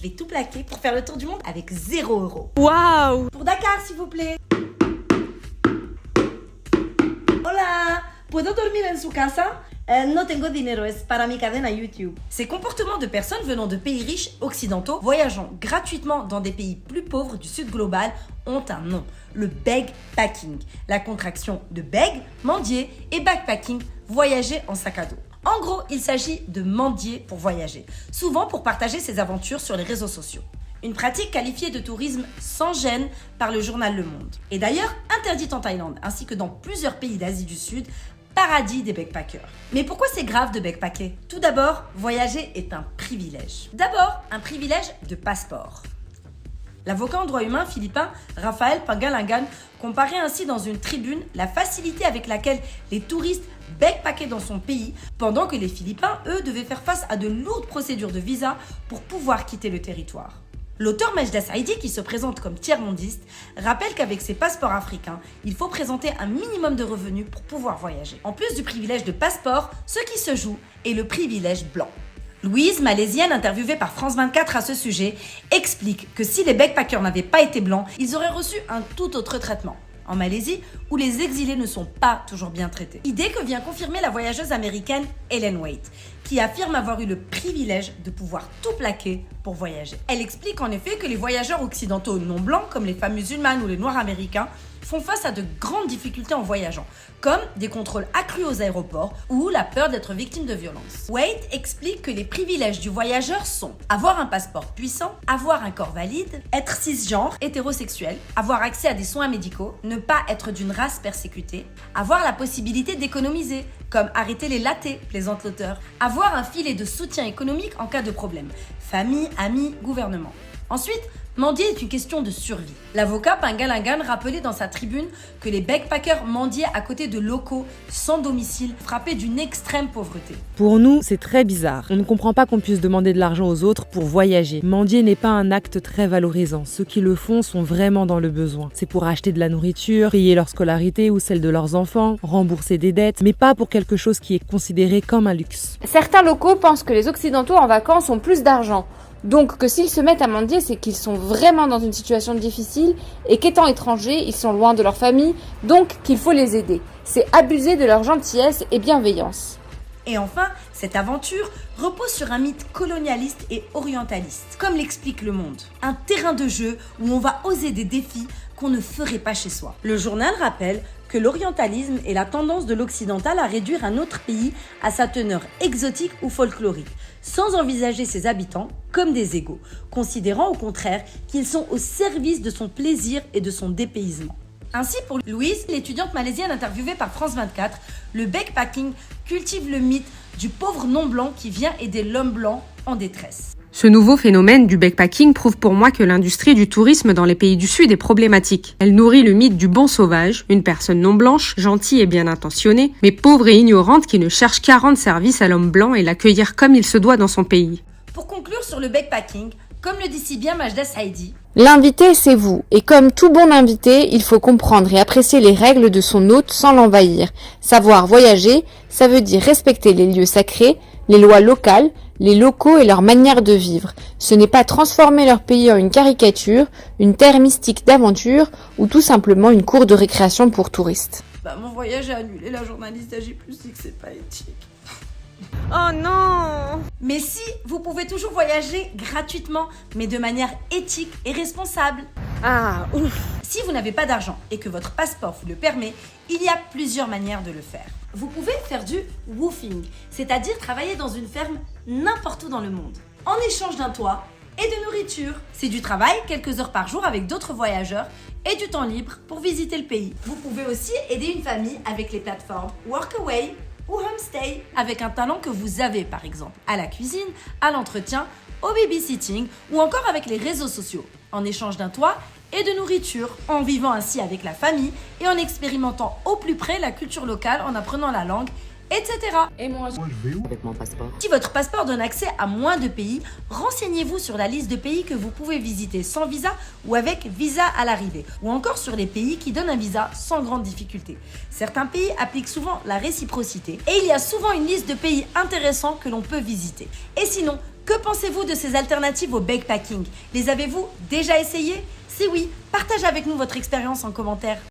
je vais tout plaquer pour faire le tour du monde avec 0 €. Waouh! Pour Dakar, s'il vous plaît. Hola, ¿puedo dormir en su casa? No tengo dinero, es para mi cadena YouTube. Ces comportements de personnes venant de pays riches occidentaux, voyageant gratuitement dans des pays plus pauvres du sud global, ont un nom, le begpacking. La contraction de beg, mendier, et backpacking, voyager en sac à dos. En gros, il s'agit de mendier pour voyager, souvent pour partager ses aventures sur les réseaux sociaux. Une pratique qualifiée de tourisme sans gêne par le journal Le Monde. Et d'ailleurs interdite en Thaïlande, ainsi que dans plusieurs pays d'Asie du Sud, paradis des backpackers. Mais pourquoi c'est grave de backpacker? Tout d'abord, voyager est un privilège. D'abord, un privilège de passeport. L'avocat en droit humain philippin Rafael Pangalangan comparait ainsi dans une tribune la facilité avec laquelle les touristes backpackaient dans son pays, pendant que les Philippins, eux, devaient faire face à de lourdes procédures de visa pour pouvoir quitter le territoire. L'auteur Majda Saidi, qui se présente comme tiers-mondiste, rappelle qu'avec ses passeports africains, il faut présenter un minimum de revenus pour pouvoir voyager. En plus du privilège de passeport, ce qui se joue est le privilège blanc. Louise, malaisienne, interviewée par France 24 à ce sujet, explique que si les backpackers n'avaient pas été blancs, ils auraient reçu un tout autre traitement. En Malaisie, où les exilés ne sont pas toujours bien traités. Idée que vient confirmer la voyageuse américaine Ellen Waite, qui affirme avoir eu le privilège de pouvoir tout plaquer pour voyager. Elle explique en effet que les voyageurs occidentaux non blancs, comme les femmes musulmanes ou les noirs américains, font face à de grandes difficultés en voyageant, comme des contrôles accrus aux aéroports ou la peur d'être victime de violences. Waite explique que les privilèges du voyageur sont avoir un passeport puissant, avoir un corps valide, être cisgenre, hétérosexuel, avoir accès à des soins médicaux, ne pas être d'une race persécutée, avoir la possibilité d'économiser, comme arrêter les lattés, plaisante l'auteur, avoir un filet de soutien économique en cas de problème, famille, amis, gouvernement. Ensuite, mendier est une question de survie. L'avocat Pangalangan rappelait dans sa tribune que les backpackers mendiaient à côté de locaux sans domicile, frappés d'une extrême pauvreté. Pour nous, c'est très bizarre. On ne comprend pas qu'on puisse demander de l'argent aux autres pour voyager. Mendier n'est pas un acte très valorisant. Ceux qui le font sont vraiment dans le besoin. C'est pour acheter de la nourriture, payer leur scolarité ou celle de leurs enfants, rembourser des dettes, mais pas pour quelque chose qui est considéré comme un luxe. Certains locaux pensent que les Occidentaux en vacances ont plus d'argent. Donc que s'ils se mettent à mendier, c'est qu'ils sont vraiment dans une situation difficile et qu'étant étrangers, ils sont loin de leur famille, donc qu'il faut les aider. C'est abuser de leur gentillesse et bienveillance. Et enfin, cette aventure repose sur un mythe colonialiste et orientaliste, comme l'explique Le Monde. Un terrain de jeu où on va oser des défis qu'on ne ferait pas chez soi. Le journal rappelle que l'orientalisme est la tendance de l'occidental à réduire un autre pays à sa teneur exotique ou folklorique, sans envisager ses habitants comme des égaux, considérant au contraire qu'ils sont au service de son plaisir et de son dépaysement. Ainsi, pour Louise, l'étudiante malaisienne interviewée par France 24, le backpacking cultive le mythe du pauvre non-blanc qui vient aider l'homme blanc en détresse. Ce nouveau phénomène du backpacking prouve pour moi que l'industrie du tourisme dans les pays du Sud est problématique. Elle nourrit le mythe du bon sauvage, une personne non blanche, gentille et bien intentionnée, mais pauvre et ignorante qui ne cherche qu'à rendre service à l'homme blanc et l'accueillir comme il se doit dans son pays. Pour conclure sur le backpacking, comme le dit si bien Majda Saidi, L'invité, c'est vous. Et comme tout bon invité, il faut comprendre et apprécier les règles de son hôte sans l'envahir. Savoir voyager, ça veut dire respecter les lieux sacrés, les lois locales, les locaux et leur manière de vivre. Ce n'est pas transformer leur pays en une caricature, une terre mystique d'aventure ou tout simplement une cour de récréation pour touristes. mon voyage est annulé, la journaliste AG+ dit que c'est pas éthique. Oh non! Mais si, vous pouvez toujours voyager gratuitement, mais de manière éthique et responsable. Ah, ouf! Si vous n'avez pas d'argent et que votre passeport vous le permet, il y a plusieurs manières de le faire. Vous pouvez faire du woofing, c'est-à-dire travailler dans une ferme n'importe où dans le monde, en échange d'un toit et de nourriture. C'est du travail, quelques heures par jour avec d'autres voyageurs et du temps libre pour visiter le pays. Vous pouvez aussi aider une famille avec les plateformes Workaway ou Homestay, avec un talent que vous avez par exemple, à la cuisine, à l'entretien, au babysitting ou encore avec les réseaux sociaux, en échange d'un toit et de nourriture, en vivant ainsi avec la famille et en expérimentant au plus près la culture locale, en apprenant la langue, etc. Et moi, je vais où avec mon passeport. Si votre passeport donne accès à moins de pays, renseignez-vous sur la liste de pays que vous pouvez visiter sans visa ou avec visa à l'arrivée, ou encore sur les pays qui donnent un visa sans grande difficulté. Certains pays appliquent souvent la réciprocité et il y a souvent une liste de pays intéressants que l'on peut visiter. Et sinon, Que pensez-vous de ces alternatives au backpacking? Les avez-vous déjà essayées? Si oui, partagez avec nous votre expérience en commentaire.